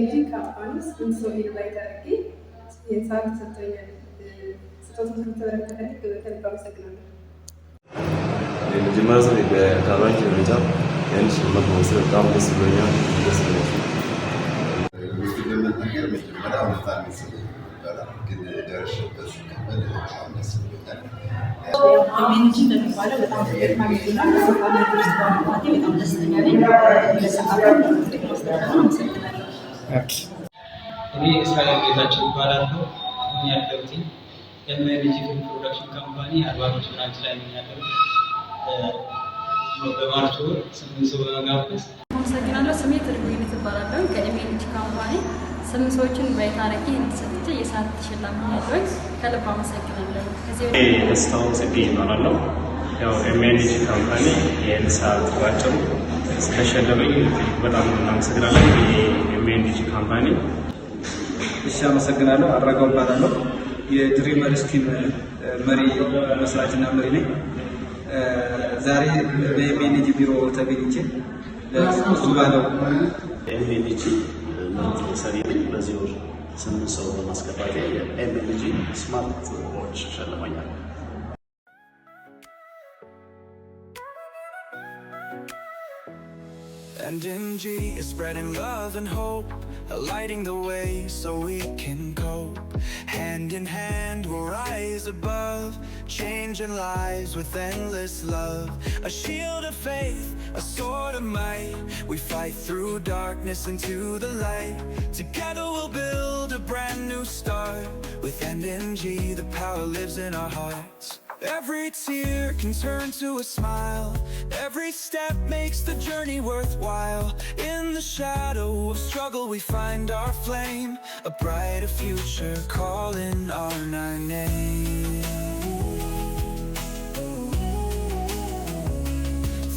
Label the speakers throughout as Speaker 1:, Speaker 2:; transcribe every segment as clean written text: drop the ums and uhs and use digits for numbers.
Speaker 1: ኤምኤንጂ ካምፓኒስ እንሶ ኢንቫይት አድርጌ የሰዓት ሰጥቶኛል። ስጦታ ስለተበረከተልኝ ከልብ አመሰግናለሁ።
Speaker 2: የመጀመሪያ ሰው በካራንች ደረጃ ያን ሽልማት መውሰድ በጣም ደስ ብሎኛል። ደስ ብሎኛል።
Speaker 3: ኤምኤንጂ እንደሚባለው በጣም ትልቅ ማግኘትና በሰፋ ውስጥ በማግኘቴ በጣም ደስተኛ ነኝ። ለሰዓቱ ትልቅ ማስተላለፍ አመሰግናለሁ።
Speaker 4: እኔ እስራኤል ጌታቸው እባላለሁ። አሁን ያለሁት ኤምኤንጂ ፊልም ፕሮዳክሽን ካምፓኒ አርባ ምንጭ ብራንች ላይ ነው ያለሁት። በማርች ወር 8 ሰው በመጋበዝ
Speaker 5: አመሰግናለሁ። ስሜ ትርጉይነት እባላለሁ። ከኤምኤንጂ ካምፓኒ 8 ሰዎችን ኢንቫይት አድርጌ እንድሰጥቼ የሰዓት ተሸላሚ ያለሁት ከልብ አመሰግናለሁ።
Speaker 6: ደስታው ጽጌ ይባላለሁ። ያው ኤምኤንጂ ካምፓኒ ይህን ሰዓት ባጭሩ ስለሸለመኝ በጣም እናመሰግናለን። የኤምኤንጂ ካምፓኒ
Speaker 7: እሺ፣ አመሰግናለሁ። አድራጋው እባላለሁ። የድሪመርስ ቲም መሪ መስራችና መሪ ነኝ። ዛሬ በኤምኤንጂ ቢሮ ተገኝቼ ብዙ ባለው
Speaker 8: ኤምኤንጂ ምርጥ ሰሪ ነኝ። በዚህ ወር 8 ሰው በማስገባት ኤምኤንጂ ስማርት ዎች ሸልሞኛል።
Speaker 9: MNG is spreading love and hope, lighting the way so we can cope. Hand in hand we'll rise above, changing lives with endless love. A shield of faith, a sword of might, we fight through darkness into the light. Together we'll build a brand new start. With MNG the power lives in our hearts. Every tear can turn to a smile. Every step makes the journey worthwhile. In the shadow of struggle we find our flame, a brighter future calling our name.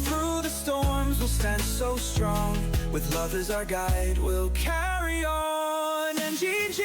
Speaker 9: Through the storms we'll stand so strong. With love as our guide we'll carry on. MNG